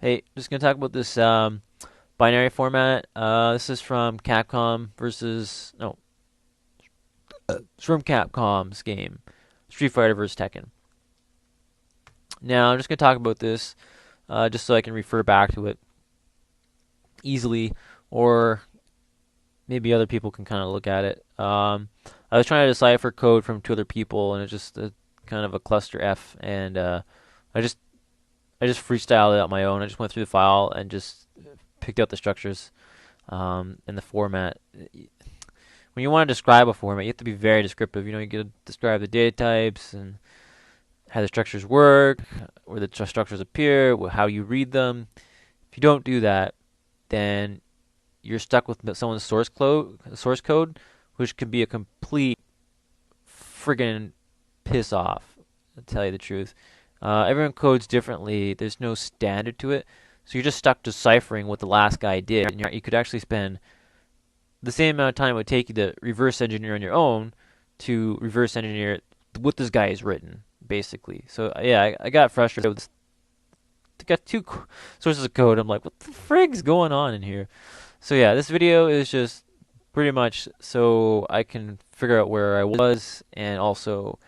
Hey, just gonna talk about this binary format. This is from Capcom versus no, it's from Capcom's game, Streetfighter versus Tekken. Now I'm just gonna talk about this just so I can refer back to it easily, or maybe other people can kind of look at it. I was trying to decipher code from two other people, and it's just kind of a cluster F, and I just I just freestyled it on my own. I just went through the file and just picked out the structures in the format. When you want to describe a format, you have to be very descriptive. You got to describe the data types and how the structures work, where the structures appear, how you read them. If you don't do that, then you're stuck with someone's source code, which could be a complete friggin' piss off. To tell you the truth, everyone codes differently. There's no standard to it, so you're just stuck deciphering what the last guy did. And you could actually spend the same amount of time it would take you to reverse engineer on your own to reverse engineer what this guy has written, basically. So yeah, I got frustrated with this. I got two sources of code. I'm like, what the frig's going on in here? So yeah, this video is just pretty much so I can figure out where I was, and also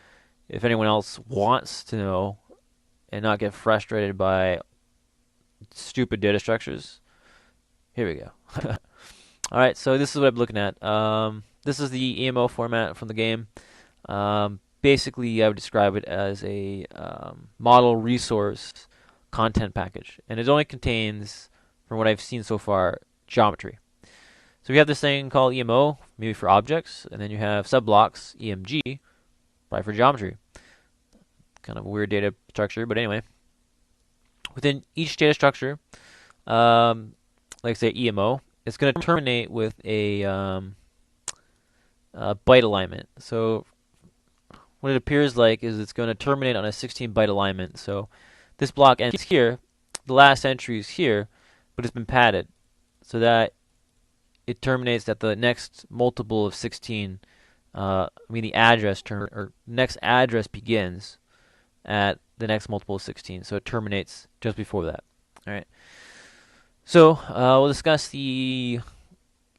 if anyone else wants to know and not get frustrated by stupid data structures. Here we go. All right, so this is what I'm looking at. This is the EMO format from the game. Basically, I would describe it as a model resource content package, and it only contains, from what I've seen so far, geometry. So we have this thing called EMO, maybe for objects, and then you have subblocks, EMG, probably for geometry. Kind of a weird data structure, but anyway. Within each data structure, like say EMO, it's going to terminate with a byte alignment. So what it appears like is it's going to terminate on a 16-byte alignment. So this block ends here, the last entry is here, but it's been padded so that it terminates at the next multiple of 16. The address or next address begins at the next multiple of 16, so it terminates just before that. All right. So we'll discuss the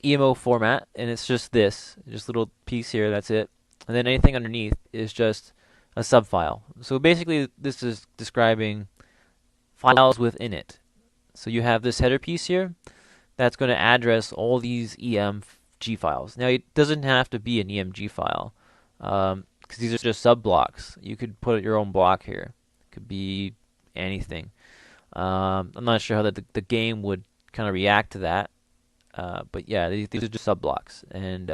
EMO format, and it's just a little piece here. That's it. And then anything underneath is just a subfile. So basically, this is describing files within it. So you have this header piece here that's going to address all these EMG files. Now, it doesn't have to be an EMG file because these are just subblocks. You could put your own block here. It could be anything. I'm not sure how the game would kind of react to that. But yeah, these are just subblocks. And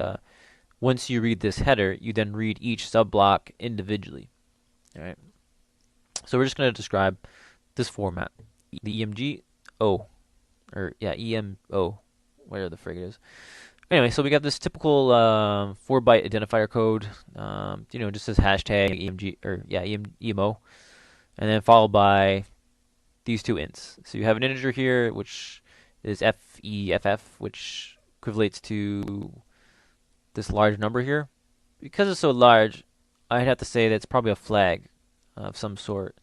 once you read this header, you then read each subblock individually. All right. So we're just going to describe this format. The EMGO, or yeah, EMO, whatever the frig it is. Anyway, so we got this typical 4-byte identifier code. Just says hashtag EMG or yeah EMO, and then followed by these two ints. So you have an integer here, which is FEFF, which equates to this large number here. Because it's so large, I'd have to say that it's probably a flag of some sort.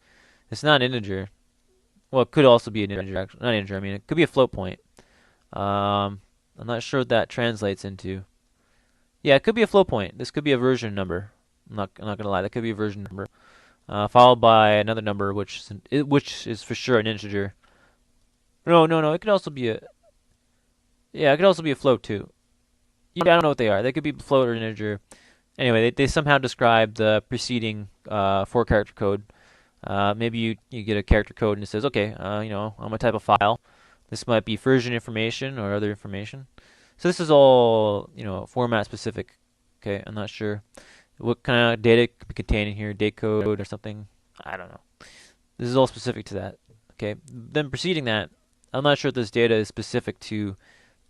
It's not an integer. Well, it could also be an integer. Actually, not an integer. I mean, it could be a float point. I'm not sure what that translates into. Yeah, it could be a float point. This could be a version number. I'm not gonna lie. That could be a version number. Followed by another number, which is for sure an integer. No. It could also be a it could also be a float too. Yeah, I don't know what they are. They could be float or an integer. Anyway, they somehow describe the preceding 4-character code. Maybe you get a character code and it says, okay, I'm a type of file. This might be version information or other information. So this is all format specific. Okay, I'm not sure what kind of data could be contained in here, date code or something. I don't know. This is all specific to that. Okay, then preceding that, I'm not sure if this data is specific to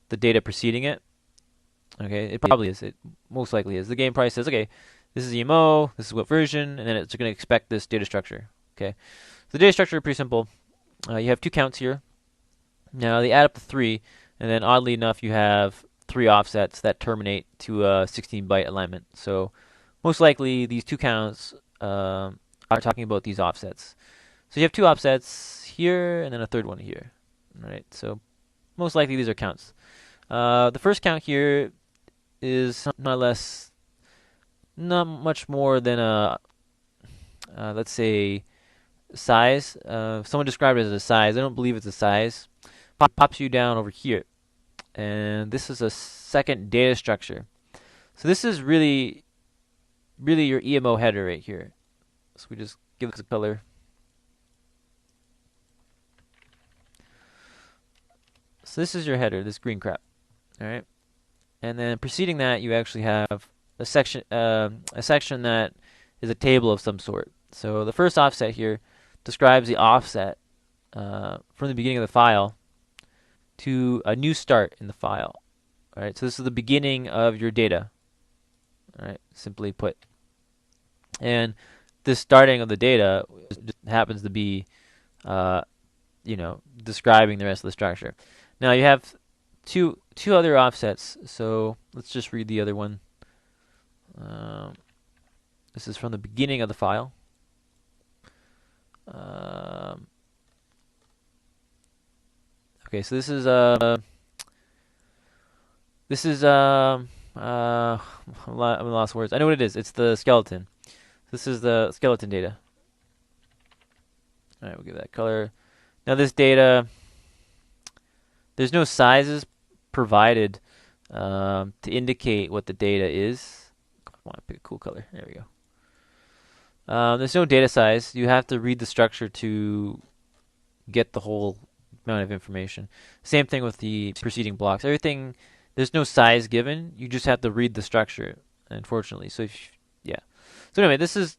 the data preceding it. Okay, it probably is. It most likely is. The game probably says, okay, this is EMO, this is what version, and then it's going to expect this data structure. Okay, so the data structure is pretty simple. You have two counts here. Now they add up to 3, and then oddly enough, you have 3 offsets that terminate to a 16-byte alignment. So most likely, these two counts are talking about these offsets. So you have 2 offsets here, and then a third one here. All right, so most likely these are counts. The first count here is not much more than a, let's say, size. Someone described it as a size. I don't believe it's a size. Pops you down over here, and this is a second data structure. So this is really your EMO header right here. So we just give this a color. So this is your header, this green crap. All right, and then preceding that, you actually have a section that is a table of some sort. So the first offset here describes the offset from the beginning of the file to a new start in the file. All right, so this is the beginning of your data. All right, simply put. And this starting of the data just happens to be, describing the rest of the structure. Now you have two other offsets. So let's just read the other one. This is from the beginning of the file. Okay, so this is I'm lost words. I know what it is. It's the skeleton. This is the skeleton data. All right, we'll give that color. Now this data, there's no sizes provided to indicate what the data is. Come on, pick a cool color. There we go. There's no data size. You have to read the structure to get the whole amount of information. Same thing with the preceding blocks. Everything, there's no size given. You just have to read the structure, unfortunately. So So anyway, this is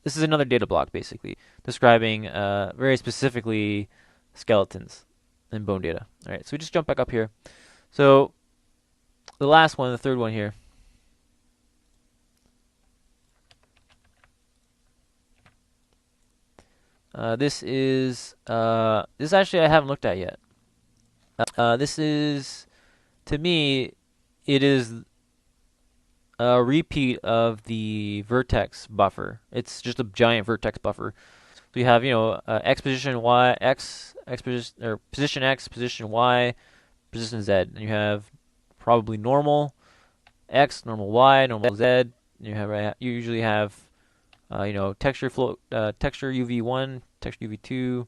another data block basically describing very specifically skeletons and bone data. All right, so we just jump back up here. So the last one, the third one here. This actually I haven't looked at yet. This is, to me, it is a repeat of the vertex buffer. It's just a giant vertex buffer. So you have, x position y, position x, position y, position z, and you have probably normal x, normal y, normal z. And you usually have texture float, texture UV1, texture UV2.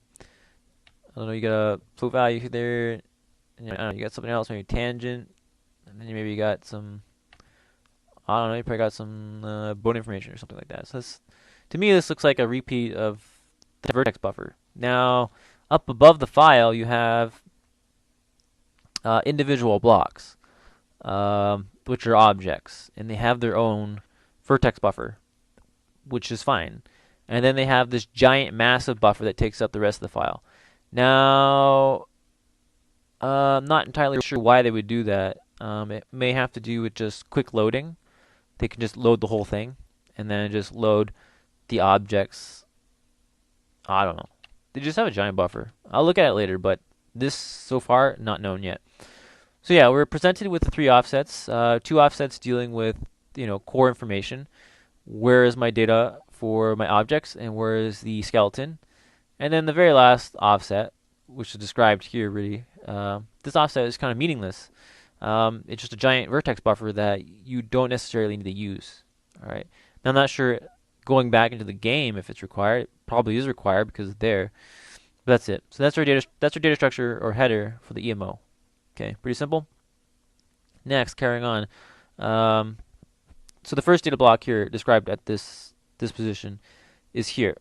I don't know, you got a float value there. And, I don't know, you got something else, maybe tangent, and then maybe you got some, I don't know, you probably got some bone information or something like that. So to me, this looks like a repeat of the vertex buffer. Now, up above the file, you have individual blocks, which are objects, and they have their own vertex buffer, which is fine. And then they have this giant massive buffer that takes up the rest of the file. Now, I'm not entirely sure why they would do that. It may have to do with just quick loading. They can just load the whole thing and then just load the objects. I don't know. They just have a giant buffer. I'll look at it later, but this so far not known yet. So yeah, we're presented with the three offsets. Two offsets dealing with core information. Where is my data for my objects and where is the skeleton? And then the very last offset, which is described here really. This offset is kind of meaningless. It's just a giant vertex buffer that you don't necessarily need to use. All right. Now I'm not sure going back into the game if it's required. It probably is required because it's there. But that's it. So that's our data structure or header for the EMO. Okay, pretty simple. Next, carrying on. So the first data block here described at this position is here.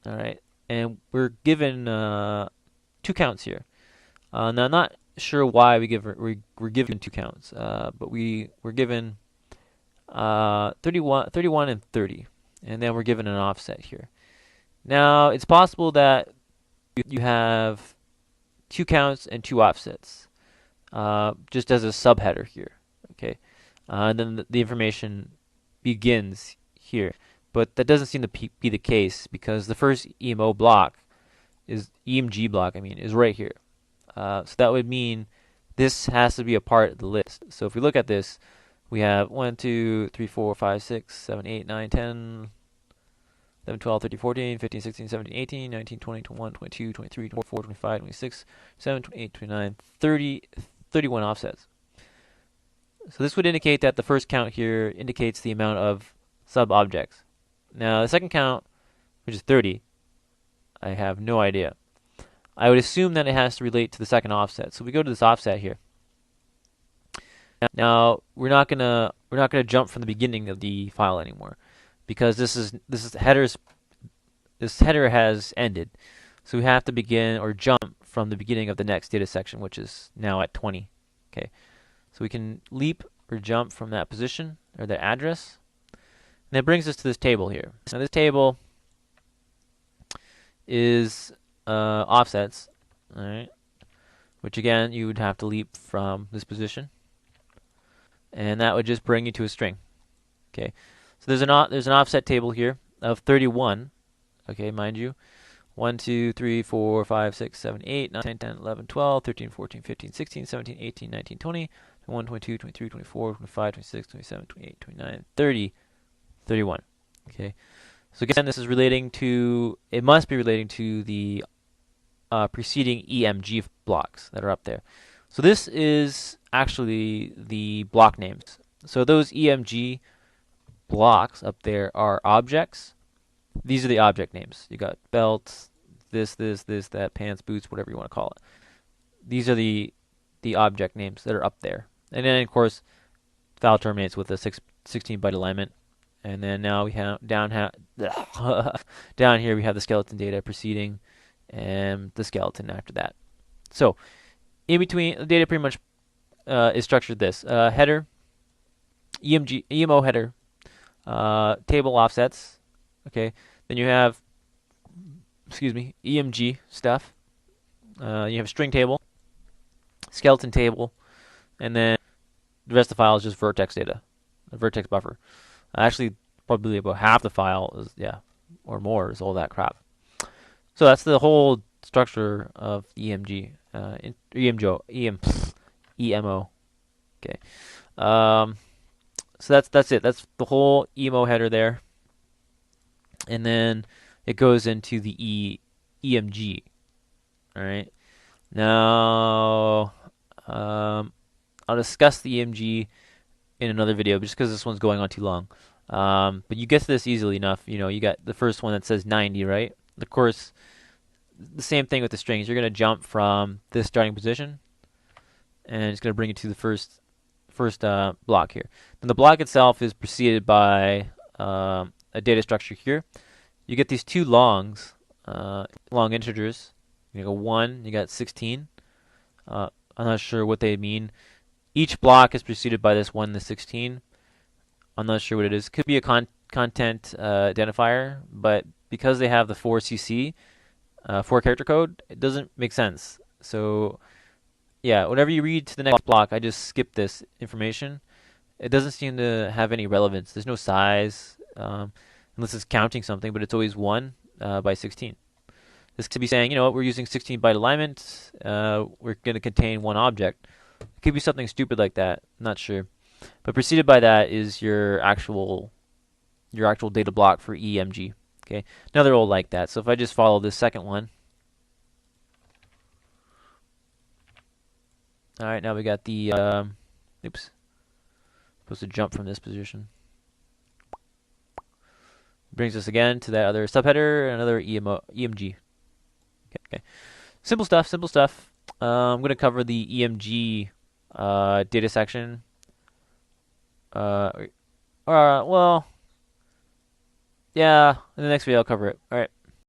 All right, and we're given 2 counts here. Now I'm not sure why we're given 2 counts, but we're given 31 and 30, and then we're given an offset here. Now it's possible that you have 2 counts and 2 offsets, just as a subheader here. Okay, and then the information begins here, but that doesn't seem to be the case because the first EMO block EMG block is right here. So that would mean this has to be a part of the list. So if we look at this, we have 1, 2, 3, 4, 5, 6, 7, 8, 9, 10, 11, 12, 13, 14, 15, 16, 17, 18, 19, 20, 21, 22, 23, 24, 25, 26, 27, 28, 29, 30, 31 offsets. So this would indicate that the first count here indicates the amount of sub-objects. Now the second count, which is 30, I have no idea. I would assume that it has to relate to the second offset. So we go to this offset here. Now we're not gonna jump from the beginning of the file anymore, because this header has ended. So we have to begin or jump from the beginning of the next data section, which is now at 20. Okay, so we can leap or jump from that position or the address, and that brings us to this table here. Now this table is offsets, all right, which again you would have to leap from this position, and that would just bring you to a string. Okay, so there's an offset table here of 31. Okay, mind you, 1, 2, 3, 4, 5, 6, 7, 8, 9, 10, 10, 11, 12, 13, 14, 15, 16, 17, 18, 19, 20, 21, 22, 23, 24, 25, 26, 27, 28, 29, 30, 31. Okay, so again, this is relating to, it must be relating to the preceding EMG blocks that are up there. So this is actually the block names. So those EMG blocks up there are objects. These are the object names. You got belts, this, that, pants, boots, whatever you want to call it. These are the object names that are up there. And then, of course, file terminates with a 16-byte alignment. And then now we have down here we have the skeleton data preceding and the skeleton after that. So in between, the data pretty much is structured this. Header, EMO header, table offsets. Okay, then you have, EMG stuff. You have string table, skeleton table, and then the rest of the file is just vertex data, a vertex buffer. Actually, probably about half the file is, or more, is all that crap. So that's the whole structure of EMG, EMO. Okay, so that's it. That's the whole EMO header there, and then it goes into the EMG. All right. Now, I'll discuss the EMG in another video, just because this one's going on too long. But you get to this easily enough. You know, you got the first one that says 90, right? Of course, the same thing with the strings. You're going to jump from this starting position, and it's going to bring you to the first block here. Then the block itself is preceded by a data structure here. You get these two long integers. You got 1, you got 16. I'm not sure what they mean. Each block is preceded by this 1 to 16. I'm not sure what it is. Could be a content identifier, but because they have the 4CC, 4-character code, it doesn't make sense. So, yeah, whenever you read to the next block, I just skip this information. It doesn't seem to have any relevance. There's no size, unless it's counting something, but it's always 1 by 16. This could be saying, you know what, we're using 16-byte alignment. We're going to contain one object. It could be something stupid like that. I'm not sure. But preceded by that is your actual data block for EMG. Okay, now they're all like that. So if I just follow this second one, all right, now we got the supposed to jump from this position. Brings us again to that other subheader, another EMG. Okay, simple stuff. I'm going to cover the EMG data section. Well, yeah, in the next video I'll cover it. All right.